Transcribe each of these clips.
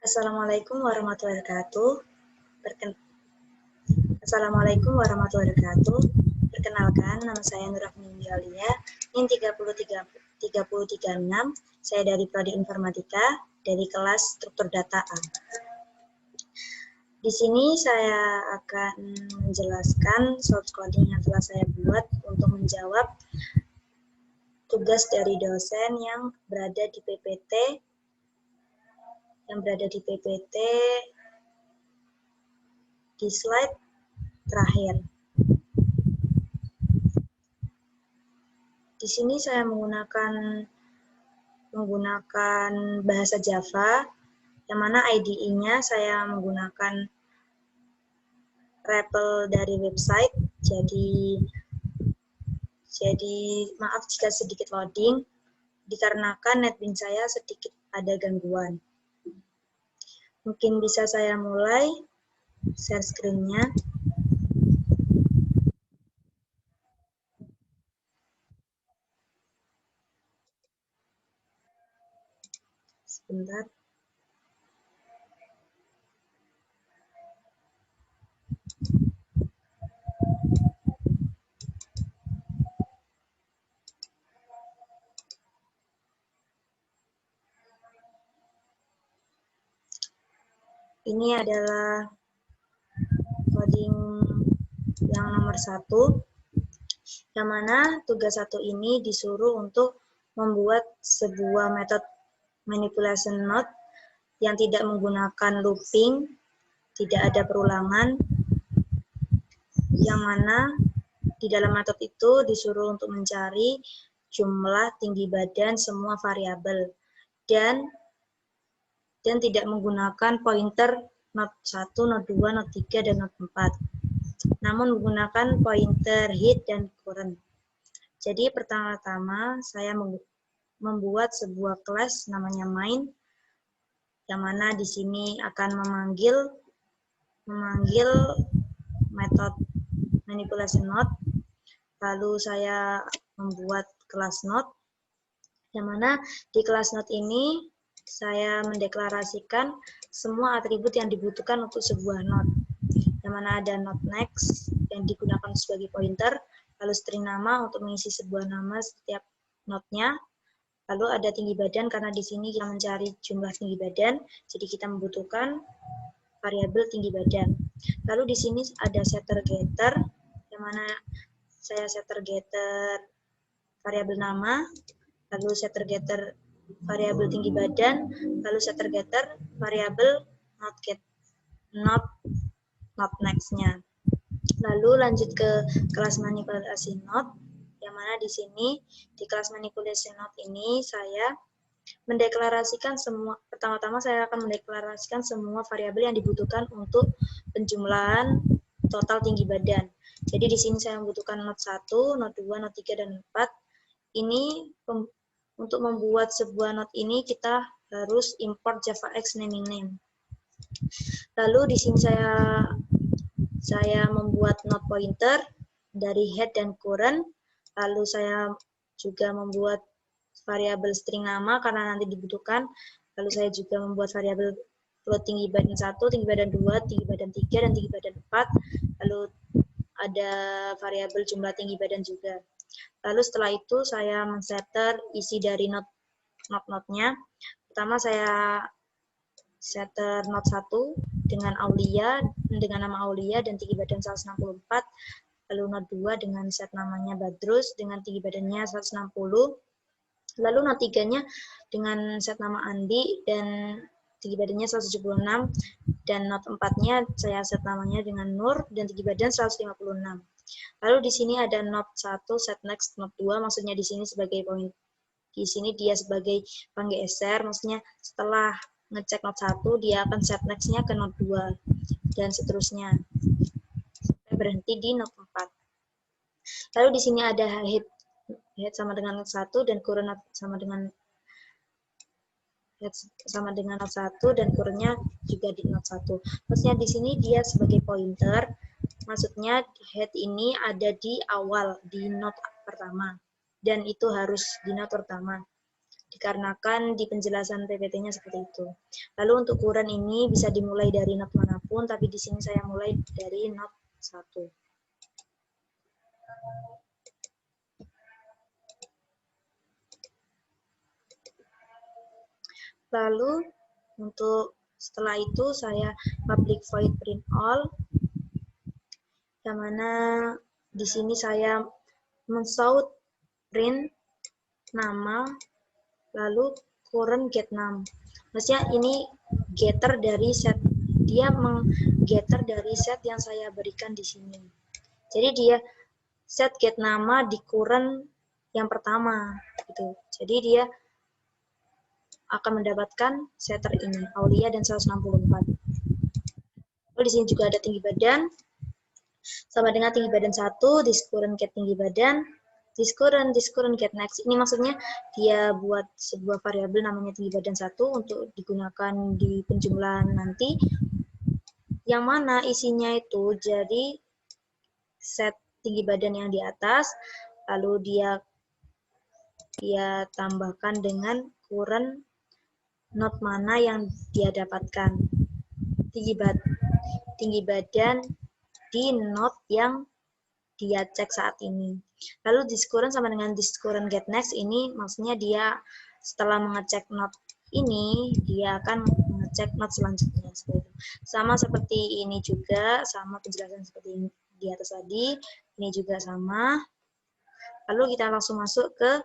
Assalamualaikum warahmatullahi wabarakatuh. Assalamualaikum warahmatullahi wabarakatuh. Perkenalkan, nama saya Nurafni Aulia, NIM 30336. Saya dari Prodi Informatika, dari kelas Struktur Data A. Di sini saya akan menjelaskan source coding yang telah saya buat untuk menjawab tugas dari dosen yang berada di PPT di slide terakhir. Di sini saya menggunakan bahasa Java, yang mana IDE-nya saya menggunakan REPL dari website. Jadi maaf jika sedikit loading, dikarenakan NetBeans saya sedikit ada gangguan. Mungkin bisa saya mulai share screen-nya. Sebentar. Ini adalah coding yang nomor 1, yang mana tugas 1 ini disuruh untuk membuat sebuah metode manipulation node yang tidak menggunakan looping, tidak ada perulangan, yang mana di dalam metode itu disuruh untuk mencari jumlah tinggi badan semua variabel dan tidak menggunakan pointer node 1, node 2, node 3, dan node 4, namun menggunakan pointer head dan current. Jadi pertama-tama saya membuat sebuah kelas namanya main, yang mana di sini akan memanggil metode manipulation node. Lalu saya membuat kelas node, yang mana di kelas node ini saya mendeklarasikan semua atribut yang dibutuhkan untuk sebuah node, yang mana ada node next yang digunakan sebagai pointer, lalu string nama untuk mengisi sebuah nama setiap node-nya, lalu ada tinggi badan karena di sini kita mencari jumlah tinggi badan, jadi kita membutuhkan variabel tinggi badan. Lalu di sini ada setter getter, yang mana saya setter getter variabel nama, lalu setter getter variabel tinggi badan, lalu setter getter variabel node next-nya. Lalu lanjut ke kelas manipulasi node, yang mana di sini di kelas manipulasi node ini saya mendeklarasikan semua, pertama-tama saya akan mendeklarasikan semua variabel yang dibutuhkan untuk penjumlahan total tinggi badan. Jadi di sini saya membutuhkan node 1, node 2, node 3, dan 4. Ini untuk membuat sebuah node ini kita harus import JavaX naming name. Lalu di sini saya membuat node pointer dari head dan current. Lalu saya juga membuat variabel string nama karena nanti dibutuhkan. Lalu saya juga membuat variabel float tinggi badan 1, tinggi badan 2, tinggi badan 3, dan tinggi badan 4. Lalu ada variabel jumlah tinggi badan juga. Lalu setelah itu saya men-setter isi dari node-nya. Pertama saya setter node 1 dengan Aulia, dengan nama Aulia dan tinggi badan 164. Lalu node 2 dengan set namanya Badrus dengan tinggi badannya 160. Lalu node 3-nya dengan set nama Andi dan tinggi badannya 176. Dan node 4-nya saya set namanya dengan Nur dan tinggi badan 156. Lalu di sini ada node 1 set next node 2, maksudnya di sini sebagai point. Di sini dia sebagai penggeser, maksudnya setelah ngecek node 1 dia akan set next-nya ke node 2 dan seterusnya. Sampai berhenti di node 4. Lalu di sini ada head sama dengan node 1 dan current sama dengan node 1 dan current-nya juga di node 1. Maksudnya di sini dia sebagai pointer. Maksudnya head ini ada di awal, di node pertama. Dan itu harus di node pertama. dikarenakan di penjelasan PPT-nya seperti itu. Lalu untuk ukuran ini bisa dimulai dari not manapun, tapi di sini saya mulai dari not 1. Lalu untuk setelah itu saya public void print all, yang mana di sini saya mensaut print nama, lalu current get num. Maksudnya ini getter dari set, dia menggetter dari set yang saya berikan di sini. Jadi dia set get nama di current yang pertama gitu. Jadi dia akan mendapatkan setter ini, Aulia dan 164. Lalu di sini juga ada tinggi badan, sama dengan tinggi badan 1, this current get tinggi badan, this current get next. Ini maksudnya dia buat sebuah variabel namanya tinggi badan 1 untuk digunakan di penjumlahan nanti, yang mana isinya itu jadi set tinggi badan yang di atas, lalu dia tambahkan dengan current not mana yang dia dapatkan, tinggi badan di not yang dia cek saat ini. Lalu this current sama dengan this current get next, ini maksudnya dia setelah mengecek not ini, dia akan mengecek not selanjutnya. Sama seperti ini juga, sama penjelasan seperti di atas tadi, ini juga sama. Lalu kita langsung masuk ke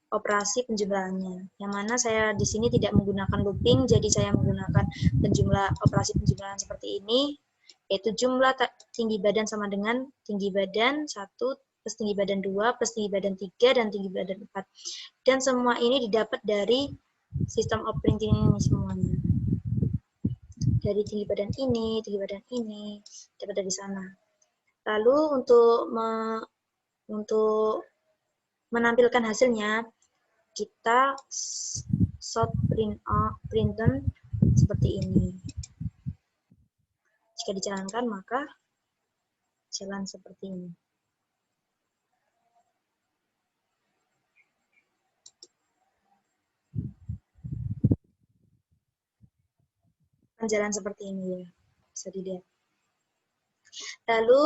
operasi penjumlahannya, yang mana saya di sini tidak menggunakan looping, jadi saya menggunakan operasi penjumlahan seperti ini, yaitu jumlah tinggi badan sama dengan tinggi badan 1 plus tinggi badan 2 plus tinggi badan 3 dan tinggi badan 4. Dan semua ini didapat dari sistem of printing ini semuanya. Dari tinggi badan ini, dapat dari sana. Lalu untuk menampilkan hasilnya, kita sort printen seperti ini. Jika dijalankan, maka jalan seperti ini. Jalan seperti ini ya, bisa dilihat. Lalu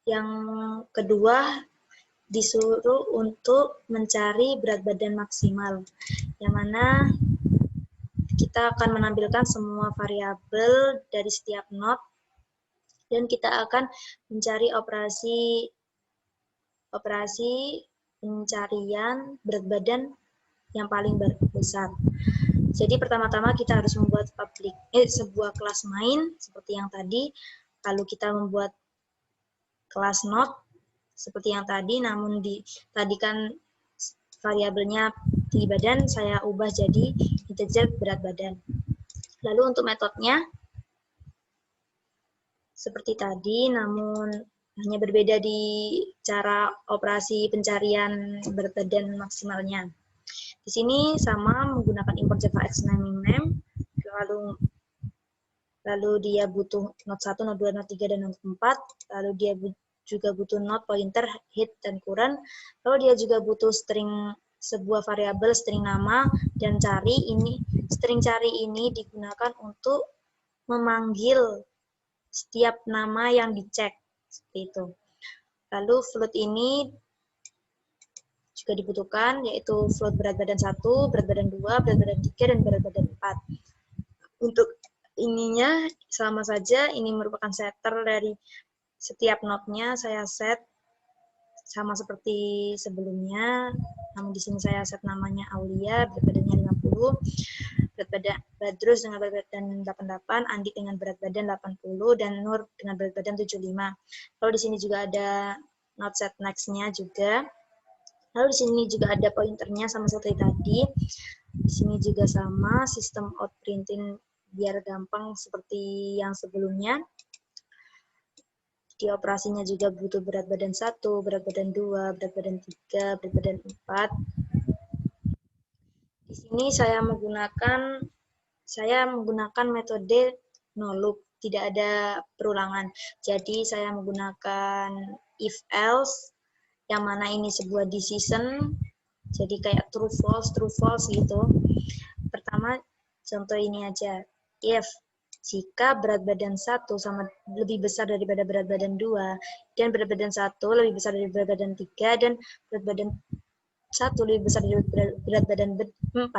yang kedua, disuruh untuk mencari berat badan maksimal, yang mana kita akan menampilkan semua variabel dari setiap not, dan kita akan mencari operasi pencarian berat badan yang paling besar. Jadi pertama-tama kita harus membuat sebuah kelas main seperti yang tadi, lalu kita membuat kelas not seperti yang tadi, namun tadi kan variabelnya tinggi badan, saya ubah jadi integer berat badan. Lalu untuk metodenya seperti tadi, namun hanya berbeda di cara operasi pencarian berat badan maksimalnya. Di sini sama menggunakan import javax naming name, lalu dia butuh not 1, not 2, not 3, dan not 4, lalu dia juga butuh not, pointer, hit, dan current, lalu dia juga butuh sebuah variabel string nama dan cari. String cari ini digunakan untuk memanggil setiap nama yang dicek, seperti itu. Lalu float ini juga dibutuhkan, yaitu float berat badan 1, berat badan 2, berat badan 3, dan berat badan 4. Untuk ininya sama saja, ini merupakan setter dari setiap notnya, saya set sama seperti sebelumnya, namun di sini saya set namanya Aulia, berat badannya 50, berat badan Badrus dengan berat badan 88, Andi dengan berat badan 80, dan Nur dengan berat badan 75. Lalu di sini juga ada not set next-nya juga. Lalu di sini juga ada pointernya sama seperti tadi. Di sini juga sama, sistem out printing biar gampang seperti yang sebelumnya. Di operasinya juga butuh berat badan 1, berat badan 2, berat badan 3, berat badan 4. Di sini saya menggunakan metode no loop, tidak ada perulangan. Jadi saya menggunakan if else, yang mana ini sebuah decision, Jadi kayak true false gitu. Pertama, contoh ini aja. If jika berat badan 1 sama lebih besar daripada berat badan 2 dan berat badan 1 lebih besar dari berat badan 3 dan berat badan 1 lebih besar dari berat badan 4,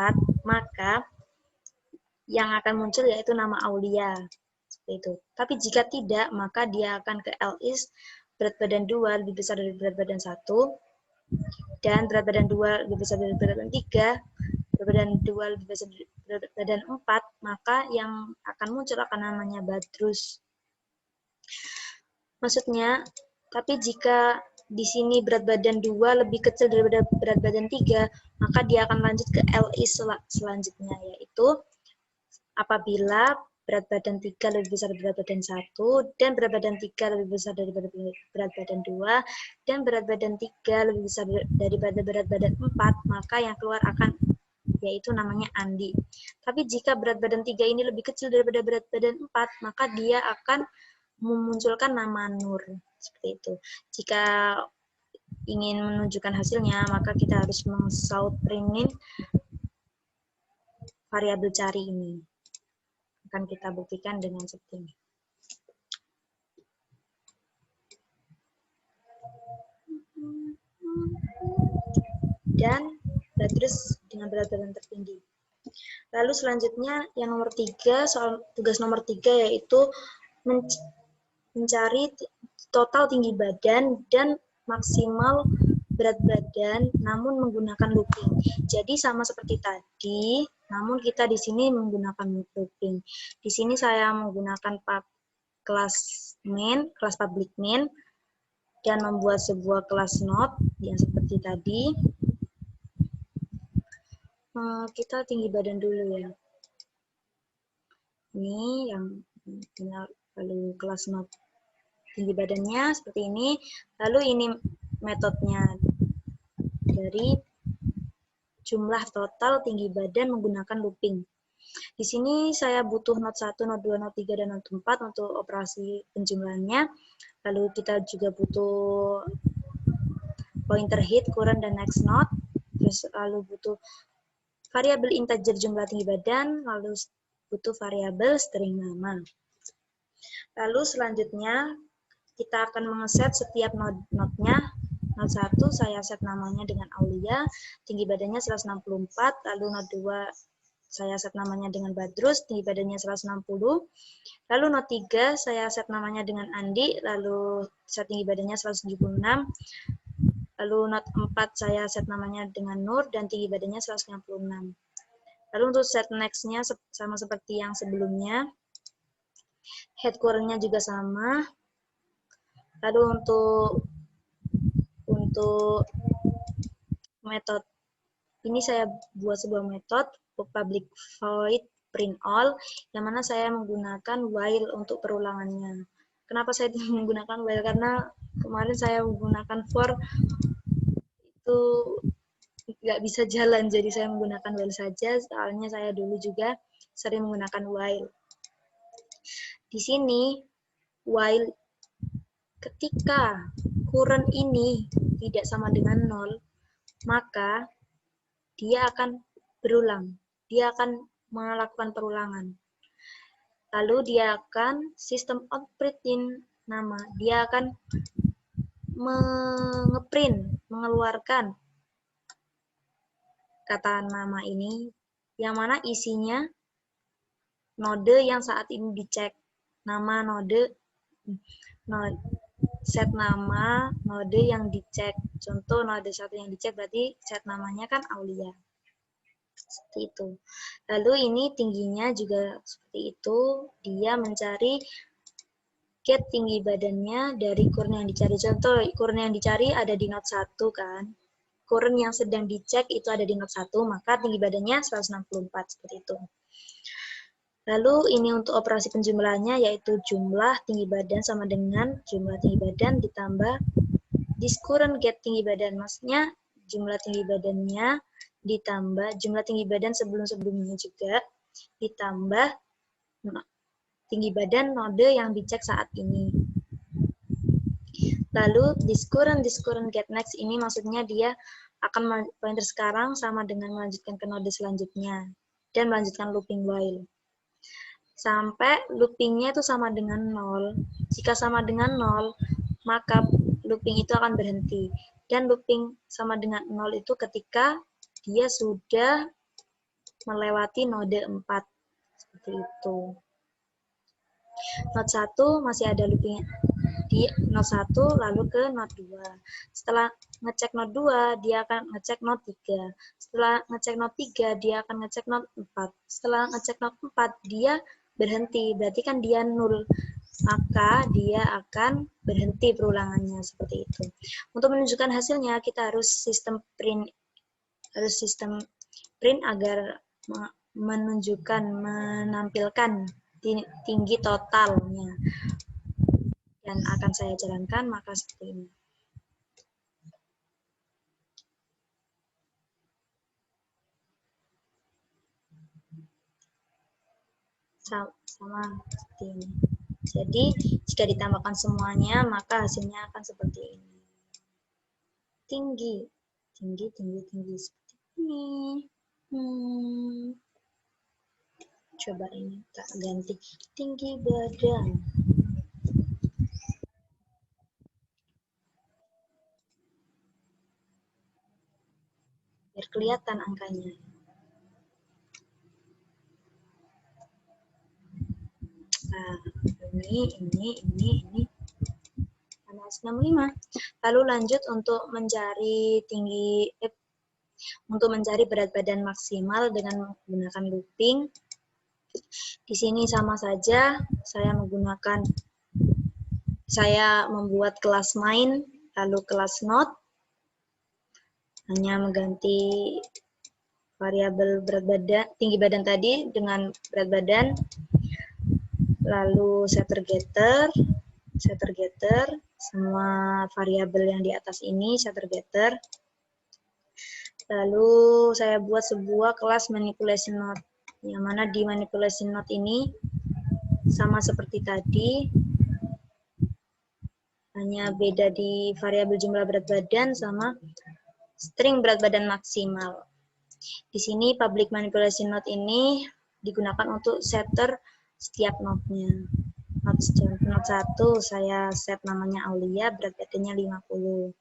maka yang akan muncul yaitu nama Aulia. Seperti itu. Tapi jika tidak, maka dia akan ke LIS berat badan 2 lebih besar dari berat badan 1 dan berat badan 2 lebih besar dari berat badan 3, berat badan 2 lebih besar dari berat badan 4, maka yang akan muncul akan namanya Badrus. Maksudnya, tapi jika di sini berat badan 2 lebih kecil daripada berat badan 3, maka dia akan lanjut ke LI selanjutnya, yaitu apabila berat badan 3 lebih besar dari berat badan 1, dan berat badan 3 lebih besar dari berat badan 2, dan berat badan 3 lebih besar daripada berat badan 4, maka yang keluar akan yaitu namanya Andi. Tapi jika berat badan 3 ini lebih kecil daripada berat badan 4, maka dia akan memunculkan nama Nur. Seperti itu. Jika ingin menunjukkan hasilnya, maka kita harus meng-shout printin variabel cari ini. Akan kita buktikan dengan seperti ini. Dan Badrus dengan berat badan tertinggi. Lalu selanjutnya yang nomor 3, soal tugas nomor 3 yaitu mencari total tinggi badan dan maksimal berat badan namun menggunakan looping. Jadi sama seperti tadi, namun kita di sini menggunakan looping. Di sini saya menggunakan kelas main, kelas public main, dan membuat sebuah kelas node yang seperti tadi. Kita tinggi badan dulu ya. Ini yang lalu kelas node tinggi badannya seperti ini. Lalu ini metodenya dari jumlah total tinggi badan menggunakan looping. Di sini saya butuh node 1, node 2, node 3, dan node 4 untuk operasi penjumlahannya. Lalu kita juga butuh pointer hit, current, dan next node. Terus lalu butuh variabel integer jumlah tinggi badan, lalu butuh variabel string nama. Lalu selanjutnya kita akan mengeset setiap node-nya. Node 1 saya set namanya dengan Aulia, tinggi badannya 164, lalu node 2 saya set namanya dengan Badrus, tinggi badannya 160. Lalu node 3 saya set namanya dengan Andi, lalu set tinggi badannya 176. Lalu node 4 saya set namanya dengan Nur dan tinggi badannya 196. Lalu untuk set next-nya sama seperti yang sebelumnya. Head current-nya juga sama. Lalu untuk metode ini saya buat sebuah metode public void print all yang mana saya menggunakan while untuk perulangannya. Kenapa saya menggunakan while? Karena kemarin saya menggunakan for itu nggak bisa jalan, jadi saya menggunakan while saja. Soalnya saya dulu juga sering menggunakan while. Di sini while ketika current ini tidak sama dengan 0, maka dia akan berulang. Dia akan melakukan perulangan. Lalu dia akan sistem out printin nama. Dia akan mengeluarkan kata nama ini, yang mana isinya node yang saat ini dicek. Nama node, set nama node yang dicek. Contoh node 1 yang dicek berarti set namanya kan Aulia. Seperti itu. Lalu ini tingginya juga seperti itu. Dia mencari get tinggi badannya dari current yang dicari. Contoh current yang dicari ada di node 1 kan. Current yang sedang dicek itu ada di node 1, maka tinggi badannya 164 seperti itu. Lalu ini untuk operasi penjumlahannya yaitu jumlah tinggi badan sama dengan jumlah tinggi badan ditambah this current get tinggi badan. Maksudnya jumlah tinggi badannya ditambah jumlah tinggi badan sebelum-sebelumnya juga ditambah tinggi badan node yang dicek saat ini. Lalu this current get next ini maksudnya dia pointer sekarang sama dengan melanjutkan ke node selanjutnya dan melanjutkan looping while sampai loopingnya itu sama dengan 0. Jika sama dengan 0, maka looping itu akan berhenti. Dan looping sama dengan 0 itu ketika dia sudah melewati node 4. Seperti itu. Node 1 masih ada looping di node 1 lalu ke node 2. Setelah ngecek node 2, dia akan ngecek node 3. Setelah ngecek node 3, dia akan ngecek node 4. Setelah ngecek node 4, dia berhenti. Berarti kan dia 0. Maka dia akan berhenti perulangannya seperti itu. Untuk menunjukkan hasilnya, kita harus sistem print agar menampilkan tinggi totalnya. Dan akan saya jalankan, maka seperti ini. Sama seperti ini. Jadi, jika ditambahkan semuanya, maka hasilnya akan seperti ini. Tinggi, tinggi, tinggi, tinggi. Seperti ini. Coba ini, tak ganti. Tinggi badan. Biar kelihatan angkanya. Nah, ini. 65. Lalu lanjut untuk mencari berat badan maksimal dengan menggunakan looping. Di sini sama saja, saya membuat kelas main, lalu kelas node, hanya mengganti variabel berat badan, tinggi badan tadi dengan berat badan, lalu setter getter, semua variabel yang di atas ini setter getter. Lalu saya buat sebuah kelas manipulation node, yang mana di manipulation node ini sama seperti tadi, hanya beda di variabel jumlah berat badan sama string berat badan maksimal. Di sini public manipulation node ini digunakan untuk setter setiap node-nya. Node 1 saya set namanya Aulia, berat badannya 50.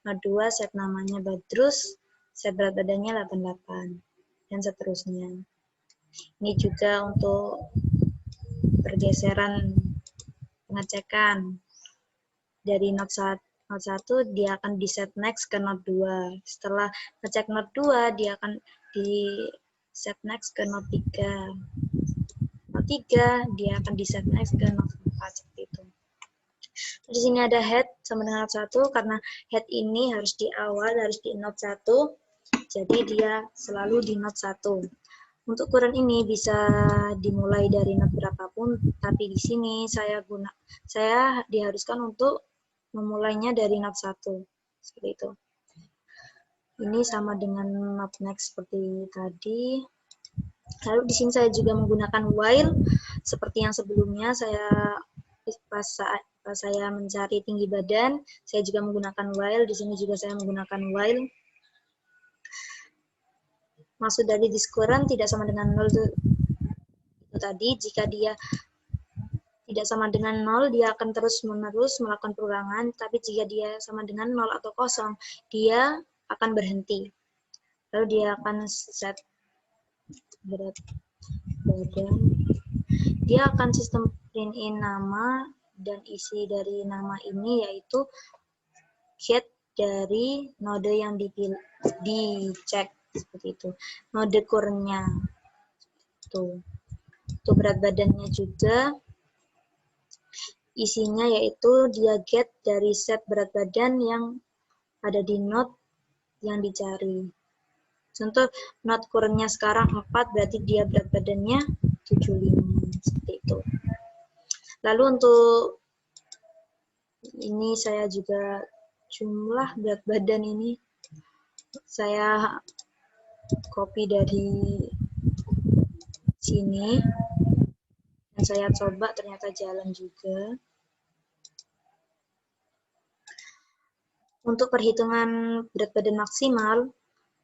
Node 2 set namanya Badrus, set berat badannya 88, dan seterusnya. Ini juga untuk pergeseran pengecekan. Dari node 1 dia akan di set next ke node 2. Setelah ngecek node 2, dia akan di set next ke node 3. Node 3, dia akan di set next ke node 4, seperti itu. Di sini ada head sama dengan node 1, karena head ini harus di awal, harus di node 1, jadi dia selalu di node 1. Untuk ukuran ini bisa dimulai dari node berapapun, tapi di sini saya diharuskan untuk memulainya dari node 1, seperti itu. Ini sama dengan node next seperti tadi. Lalu di sini saya juga menggunakan while, seperti yang sebelumnya pas saya mencari tinggi badan, saya juga menggunakan while. Di sini juga saya menggunakan while. Maksud dari diskuran tidak sama dengan 0 itu tadi, jika dia tidak sama dengan 0, dia akan terus-menerus melakukan perulangan, tapi jika dia sama dengan 0 atau kosong, dia akan berhenti. Lalu dia akan set berat badan. Dia akan sistem print in nama, dan isi dari nama ini yaitu get dari node yang dicek, seperti itu. Node core-nya. Tuh. Untuk berat badannya juga isinya yaitu dia get dari set berat badan yang ada di node yang dicari. Contoh node core-nya sekarang 4, berarti dia berat badannya 75, seperti itu. Lalu untuk ini saya juga jumlah berat badan ini saya copy dari sini dan saya coba, ternyata jalan juga. Untuk perhitungan berat badan maksimal,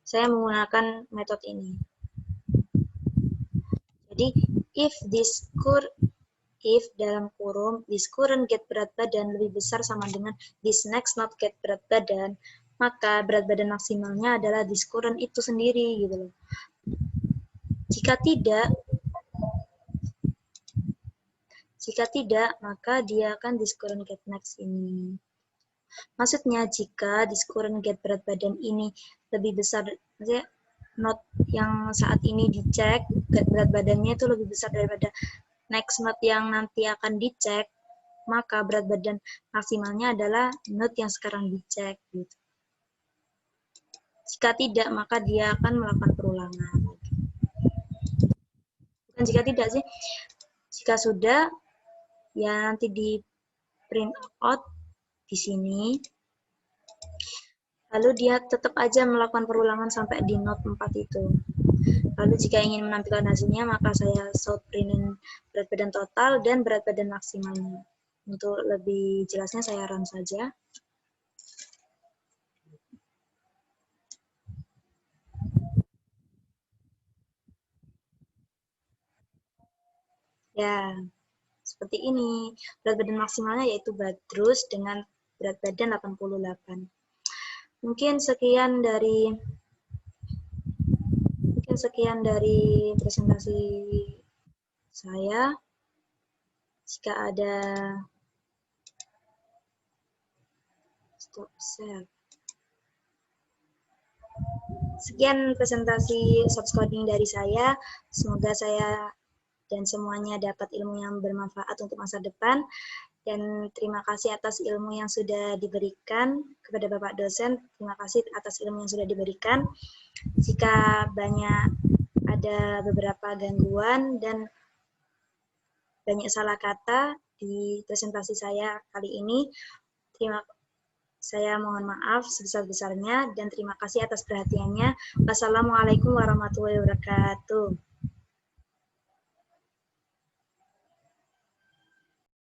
saya menggunakan metode ini. Jadi, if dalam kurung this current get berat badan lebih besar sama dengan this next not get berat badan, maka berat badan maksimalnya adalah this current itu sendiri gitu loh. Jika tidak, maka dia akan this current get next ini. Maksudnya jika this current get berat badan ini lebih besar, maksudnya not yang saat ini dicek berat badannya itu lebih besar daripada next not yang nanti akan dicek, maka berat badan maksimalnya adalah not yang sekarang dicek gitu. Jika tidak, maka dia akan melakukan perulangan. Bukan jika tidak sih, jika sudah, ya nanti di print out di sini, lalu dia tetap aja melakukan perulangan sampai di not 4 itu. Lalu jika ingin menampilkan hasilnya, maka saya show printin berat badan total dan berat badan maksimalnya. Untuk lebih jelasnya saya run saja. Ya, seperti ini. Berat badan maksimalnya yaitu Badrus dengan berat badan 88. Mungkin sekian dari presentasi saya. Jika ada stop share. Sekian presentasi soft coding dari saya. Semoga saya dan semuanya dapat ilmu yang bermanfaat untuk masa depan. Dan terima kasih atas ilmu yang sudah diberikan kepada Bapak dosen. Terima kasih atas ilmu yang sudah diberikan. Jika ada beberapa gangguan dan banyak salah kata di presentasi saya kali ini, saya mohon maaf sebesar-besarnya dan terima kasih atas perhatiannya. Wassalamualaikum warahmatullahi wabarakatuh.